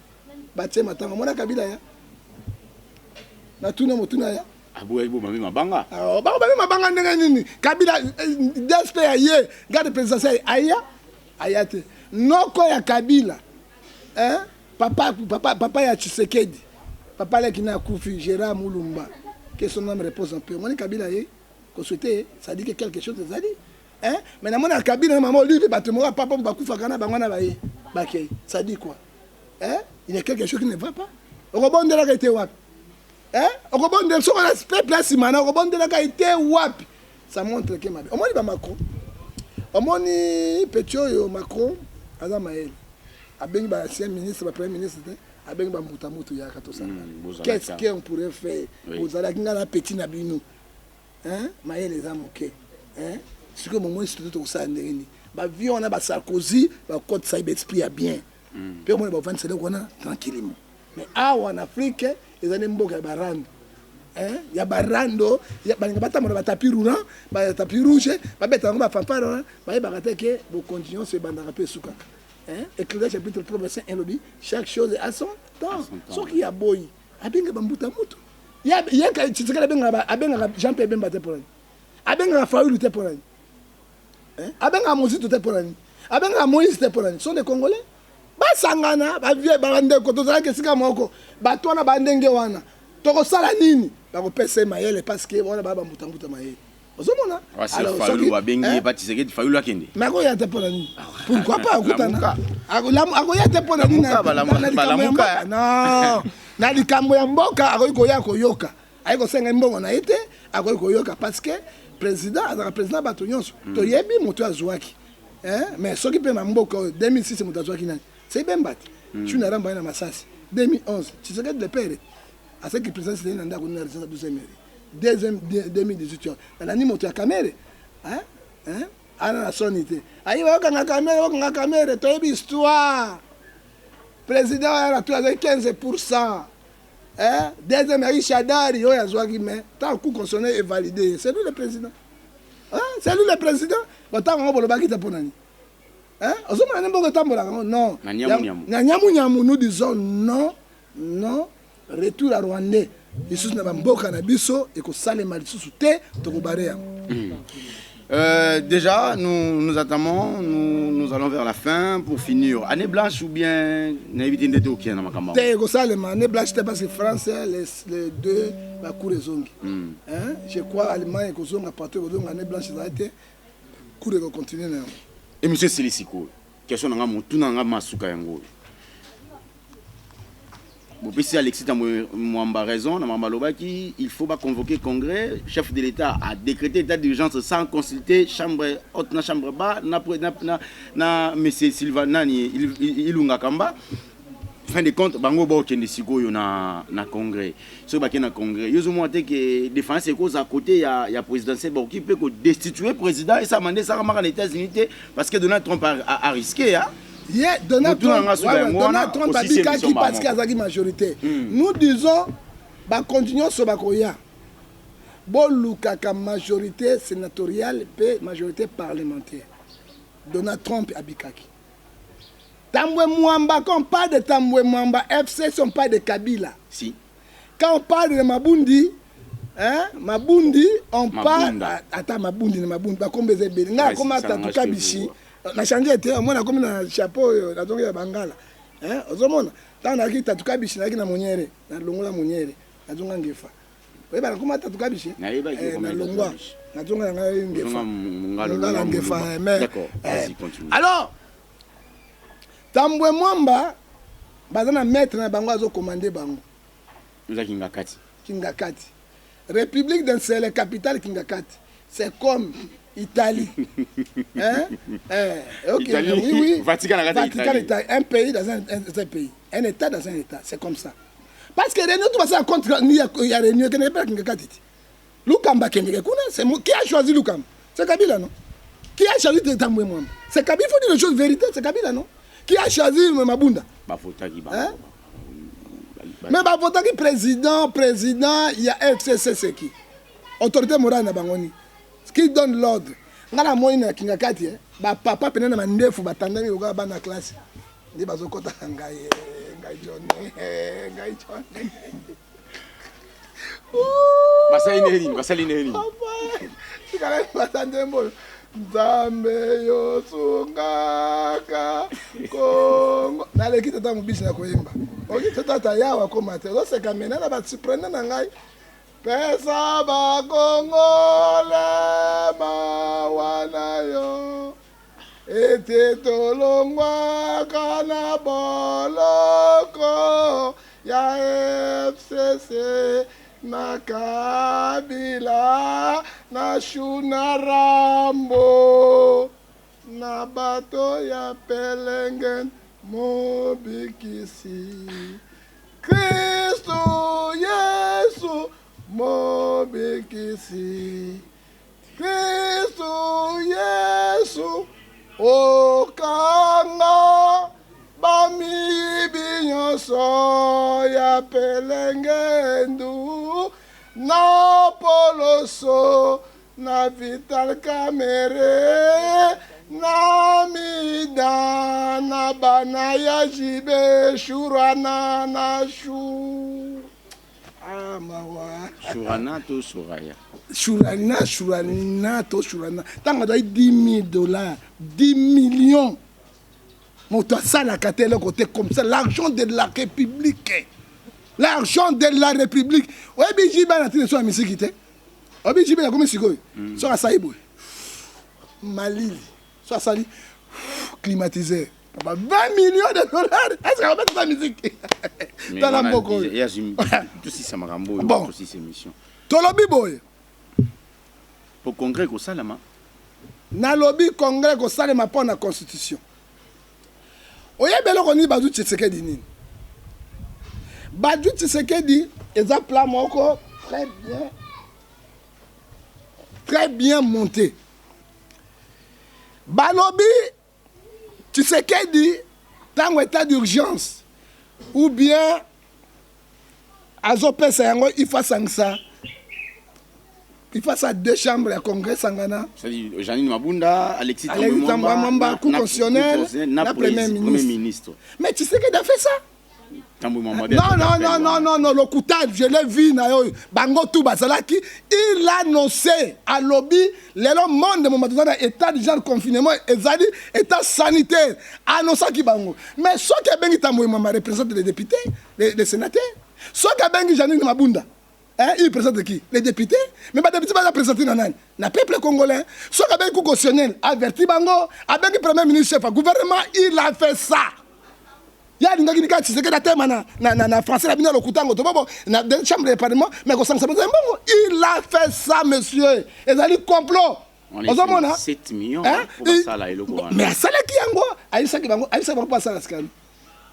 Batie matanga mona Kabila ya. na tuna motuna ya Aboué Mami Mabanga. ah ba ba mabanga ndenge nini Kabila DSP aye garde présidentiel aya te noko ya Kabila hein papa ya Tshisekedi papa là qui n'a coufi Gérard Moulumba que son nom repose un peu moi Kabila ye ko souhaiter ça dit que quelque chose ça dit hein mais na mona Kabila maman lui batemo papa ba kufa kana bangwana ba ye bakay ça dit quoi hein il y a quelque chose qui ne va pas okobondela ka été wapi hein okobondela so on a place mana okobondela ka été wapi ça montre que mabe omoni ba Macron omoni Petio Macron aza mael abengi ba ancien ministre ba premier ministre abengi ba mbuta mutu ya katosana qu'est-ce qu'on pourrait faire bozala kinga na petit na bino hein mael les amoké hein ce que moment c'est tout ça ndeni ba vie on a ba Sarkozy ba code ça explique bien puis on va vendre c'est là tranquillement mais en Afrique les années mboka barando hein ya barando ya balinga batamona ba tapis roulant ba tapis rouge ba beta ba fanfare ba ba kateke bo continuer ce bandara pe suka hein éclairage chapitre 3 verset 1 lobby chaque chose à son temps ce qui y a boy abenga bambuta mutu ya ka tsikala abenga Jean-Pierre Bemba te pour abenga Fayoulou te pour hein abenga Mozito te pour abenga Moïse te pour sont des Congolais basangana ba vie ba ndeko ko tozala ke sika moko ba tona ba ndenge wana toko sala nini ba ko pesa mayele parce que wana ba mbuta mayele ozomona alors Fayoulou ba bengi ba Tshisekedi Fayoulou akende mako ya te pour nini pourquoi pas akutana ako ya te pour nini non na likambo ya mboka ako ya koyoka ayiko senga mbongo na ete ako koyoka parce que président azaka président bato nyonso to yebi moto azwaki hein mais soki pe na mboka 2006 moto azwaki nani c'est Bemba tu n'as pas na Masasi 2011 tu sais que le père à ce qui président c'est nanda ko na résidence 12e deuxième 2018 na nani moto ya caméra hein ana sonité ayi wa kanga caméra to yebi histoire président a tout avec 15%. Hein? Deuxième Richardari, il y a Zouagi, mais tant que constitutionnel est validé, c'est lui le président. Hein? C'est lui le président. Tant qu'on va le pour nani. Hein? Non. Nous disons non, non, retour à Rwandais. Ici, nous avons beaucoup de biso et que ça les mal sous thé, déjà, nous attendons, nous allons vers la fin pour finir. Année blanche ou bien n'évitez de tout qui est dans ma campagne. Année blanche, c'était parce que français, les deux, la cour des ongles. Je crois Allemagne et Kozong à partir de l'année blanche, ça a été cour de continuer. Et monsieur Céliciko, question n'a pas tout n'a pas masuka yango. Vous pouvez Alexis Mwamba raison, il faut pas convoquer congrès. Chef de l'État a décrété état d'urgence sans consulter chambre haute, na chambre bas, na monsieur Sylvanani, Ilunga Kamba. Fin de compte, bango ba okende sikoyo na congrès. So ba na congrès. Yo zo monté que défense est cause à côté ya présidentiel qui peut destituer président et ça mandé ça marque les États-Unis parce que Donald Trump a risqué hein. Yeah, Donald Trump a dit qu'il parce qu'il y a une majorité. Nous disons, continuons sur Bakoya. Bon, la majorité sénatoriale et majorité parlementaire. Donald Trump a Bikaki. Tambwe Mwamba, quand on parle de Tambwe Mwamba, FC, on parle de Kabila. Si. Quand on parle de Mabundi, hein, Mabundi, on parle. Attends, Mabundi, Bakombe Zebeli. Nga, comment t'as tout Kabishi? Na changé été moi na comme na chapeau na zonga ya bangala hein ozomona tant na kita tukabishi na kina monyere na longola monyere na zonga ngefa weba na kuma tatukabishi na longwa na zonga nga ngefa ngala ngefa mais d'accord vas-y continue alors Tambwe Mwamba bazana maître na bango azo commander bango nous Kingakati République d'un seul capitale Kingakati c'est comme Italie. Hein? Okay. Italie, oui. Vatican, un pays dans un pays. Un État dans un État. C'est comme ça. Parce que Réunion, tout ça contre il y a Réunion qui n'est pas Kingakati. Lukamba c'est qui a choisi Lukamba? C'est Kabila, non? Qui a choisi de Tambwe Mwamba? C'est Kabila, il faut dire les choses vérité, c'est Kabila, non? Qui a choisi Mabunda? Hein? Mais Bafotaki président, il y a FCC, c'est qui? Autorité morale na Bangoni. Qui donne l'ordre. Ngala moi na Kingakati ba papa penana mandefu batandami uga bana classe. Ndi bazokota ngai John. basali nini tikala batande mbo Nzambe yosungaka Kongo naleki tata mobisi na koyemba oki tata yawa komate oseka mena na batiprene na ngai pesa bakongole mawana yo ete tolongwaka na boloko ya FCC na Kabila na Shuna Rambo na bato ya Pelengen mobikisi Kristo Yesu mobikisi Kristo Yesu okanga bamiyibi nyonso ya Pelengendu na Poloso na Vital Kamerhe na Mida na bana ya Jibe Shurana na Shu mawa Shurana to Suraya Shurana to Shurana tanga dai $10,000 10 millions moto asala katele côté comme ça l'argent de la République l'argent de la République oyebi jiba na tine so ya misiki te oyebi jiba ya komi sikoyo so asali boye malili so asali climatiseur 20 millions de dollars est-ce qu'on met ta musique dans la mboko tout si ça makambo bon aussi ces missions tolobi boye pour congrès ko salama na lobby congrès ko salama pour la constitution oyebelo koni Badou Tshisekedi nini Badou Tshisekedi exemple là moko très bien monté balobi Tshisekedi dans état d'urgence ou bien azopesa yango il faut ça il faut ça 2 chambres à congrès sangana c'est-à-dire Janine Mabunda Alexis Tambwe Cour constitutionnelle na premier ministre mais Tshisekedi a fait ça non, le coutage, je l'ai vu, Bango tout Basalaki, il a annoncé à lobby, le monde de mon état de genre confinement, état sanitaire, annoncé qui Bango. Mais ce qui a bien été représente les députés, les sénateurs, ce qui a bien été Janine Mabunda, il présente qui? Les députés, mais les députés ne présentent pas le peuple congolais. Ce qui a bien été constitutionnel, averti Bango, a bien été premier ministre, chef du gouvernement, il a fait ça. Il y a des gens qui disent que na français la bina le kutango to bobo na chambre de parlement mais ko sangsa bongo il a fait ça monsieur et ça dit complot on 7 millions pour ça là eloko mais ça là qui yango aisa ki bango aisa bango passer la scan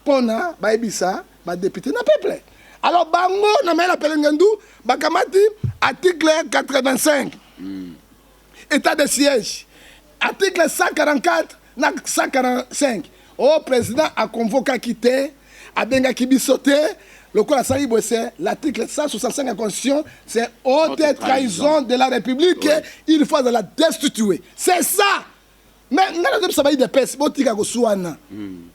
pona ba ebisa ba député na peuple alors bango na mela Pelengendu bakamati article 85 état de siège article 144 na 145 au président a convoqué quitter, a benga kibisote, le quoi ça c'est l'article 165 de la Constitution, c'est haute trahison de la République, ouais. Il faut la destituer. C'est ça. Mais nous ça va des pèses, botika ko suana.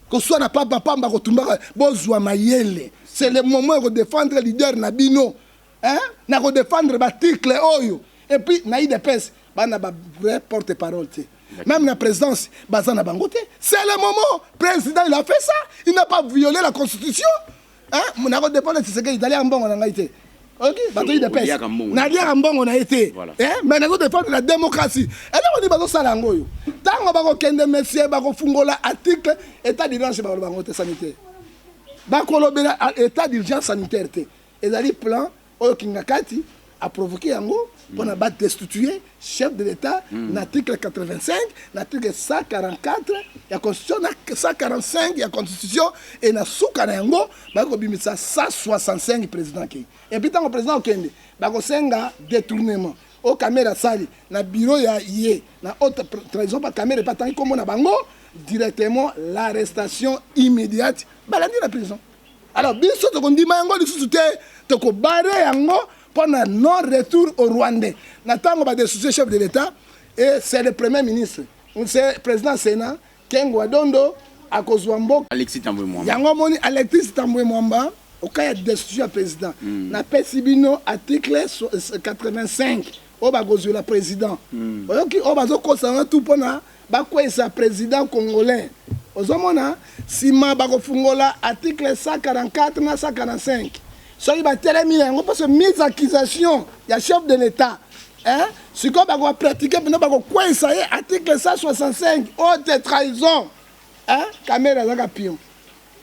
Ko suana papa pamba ko tumba bozwa mayele. C'est le moment de défendre le leader Nabino. Hein? Na ko défendre l'article oyo. Et puis na des pèses, bana ba vrai porte-parole. Même la présidence, c'est le moment. Le président, il a fait ça. Il n'a pas violé la Constitution. Mon avons dépendant de ce qu'il est allé en bon, on a été. Ok, bataille de paix. Nadia en bon, on a été. Mais nous avons défendu la démocratie. Et là, on dit que ça l'ango. Tant qu'on va kende messieurs, bako fungola article état d'urgence sanitaire. Bako lobela état d'urgence sanitaire. Et là, le plan, au Kingakati, a provoqué yango. On a destitué chef de l'État, l'article 85, l'article 144, la Constitution, 145, la Constitution, et la Soukanayango, il y a 165 présidents. Et puis, le président Okende, il y a un détournement. Au caméra sali, na bureau ya yé, na haute trahison, pas caméra, pas tant comme on a bango, directement l'arrestation immédiate, balandi la prison. Alors, bien sûr, on dit, mango, il faut que barrer yango, pendant non-retour au Rwandais. Nathan va destituer chef de l'État et c'est le Premier ministre. C'est le président du Sénat, Kengo Adondo, à Kozwambo. Alexis Tambwe Mwamba. Yango moni Alexis Tambwe Mwamba, au cas de destitution président na pesi bino article 85 o bagozo la président oyoki o bazo kosanga tout pona bakwesa président congolais ozomona sima bakofungola article 144 na 145 soki batelemi yango parce que mise accusation ya chef de l'état hein sikoyo bakopratiquer mpena bakokwesa ye article 165 haute trahison hein kamera azaka pion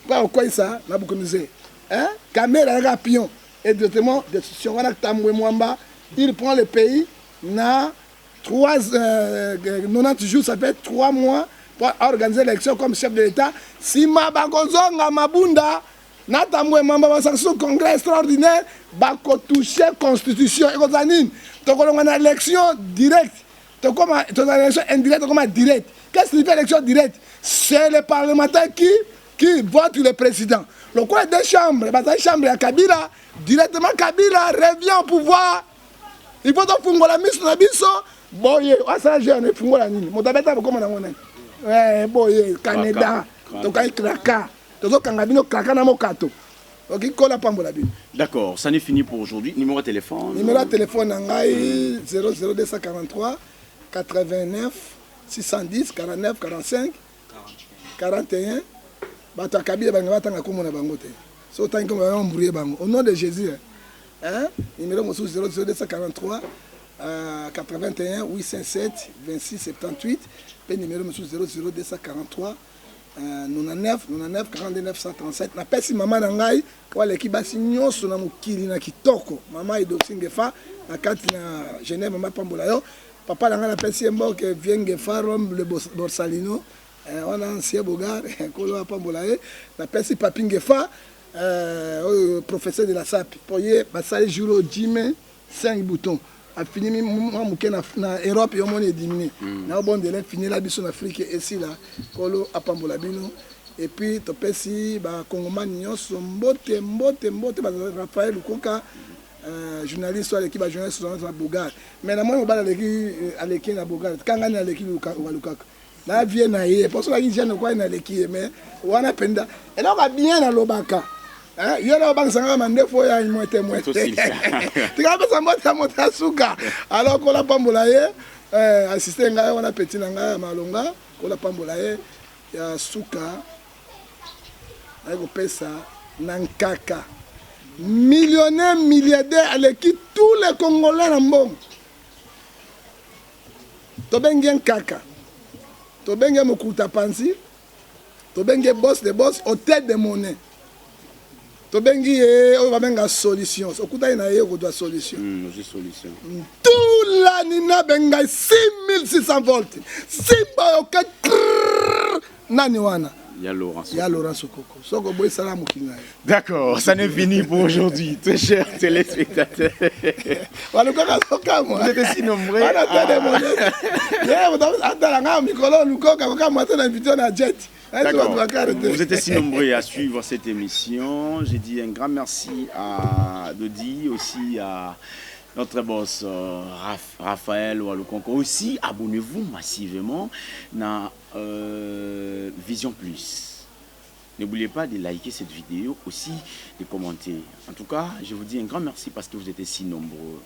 bakokwesa na bukonise hein kamera azaka pion et directement destitution wana tambwe mwamba il prend le pays na 90 jours, ça fait 3 mois pour organiser l'élection comme chef de l'État. Si ma bakozonga mabunda, natambwe mamba basanction congrès extraordinaire, bako toucher constitution. Et comme ça, on a une élection directe. On a une élection indirecte, on a directe. Qu'est-ce que c'est l'élection directe? C'est le parlementaire qui vote le président. Le coin des chambres, la chambre à Kabila, directement Kabila revient au pouvoir. Il faut donc faire la mission de biso. Boye, ça j'ai un fungola nini. Motabeta comme na ngona. Boye, Canada. Toka kraka. Tozo kangabino kraka na mokato. OK, kola pambola bin. D'accord, ça n'est fini pour aujourd'hui. Numéro de téléphone. Numéro de téléphone ngai 00243 89 610 49 45 41. Bato akabila banga batanga komona bango te. So tanki ba embrouiller bango. Au nom de Jésus. Hein? Numéro 00243 81 807 26 78 pe numéro 00243 99 49 137 na pesi mama na ngai kwa leki basi nyonso na mokili na kitoko mama idosingefa na kati na Genève mama pambola yo papa na ngai na pesi mboke viengefa Rome le Borsalino on a ancien bogar kolo pambola ye na pesi papingefa professeur de la SAP pour y basali jour 10 mai 5 boutons a fini moi muke na Europe yo moni diminué na bon délai fini la biso en Afrique et si là kolo apambola bino et puis to pesi ba kongomani nyonso mbote ba Raphaël Lukoka journaliste sur l'équipe journaliste sur la Bogar mais na moi ba aleki na Bogar kanga na aleki Lukoka na vie na ye parce que la jeune quoi na aleki mais wana penda et donc bien na lobaka il y a un banc de fois, il y a une témoin. Tu as besoin de suka. Alors, qu'on a pambolaye, assisté à un petit nanga, malonga, qu'on a pambolaye, il y a suka, il y a pesa, nankaka. Millionnaire, milliardaire, avec qui tous les Congolais en bon. Tu as bien kaka. Tu as bien mokuta pansi. Tu as bien boss de boss, au tête de monnaie. Tobengi on va benga solution okuta ina ye ko doit solution solution tout la nina benga 6600 volts simba yo ka nani wana ya Laurent Sokoko soko boy salamu kinga. D'accord, ça n'est fini pour aujourd'hui très chers téléspectateurs. Waluka soka moi vous êtes si nombreux vous êtes si nombreux à suivre cette émission. J'ai dit un grand merci à Dodi, aussi à notre boss Raphaël Walukonko. Aussi, abonnez-vous massivement dans Vision Plus. N'oubliez pas de liker cette vidéo, aussi de commenter. En tout cas, je vous dis un grand merci parce que vous êtes si nombreux.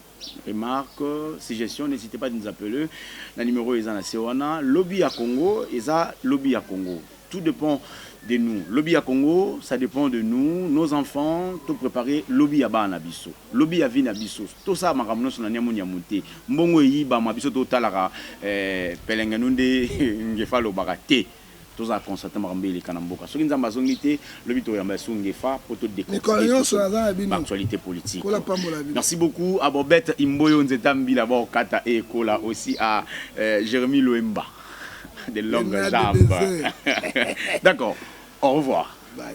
Remarques, suggestions, n'hésitez pas à nous appeler. Le numéro est en Sewana. Lobby à Congo, et ça, Lobby à Congo. Tout dépend de nous. Lobby à Congo, ça dépend de nous. Nos enfants, tout préparer. Lobby à Banabiso. Lobby à Vinabiso. Tout ça, ma ramène sur la Niamouniamoute. Mbongo yi, Bamabiso, totalara, Pelenganunde, Ngefalo Barate. Tout ça, constaté, ma ramène les Kanamboka. Ce qui nous a mazonité, Lobby to Yambaso Ngefa, pour tout découvrir l'actualité politique. Merci beaucoup à Bobette Imboyo Nzetambi, là-bas, Kata et Kola, aussi à Jérémy Loemba. De longues jambes. D'accord. Au revoir. Bye.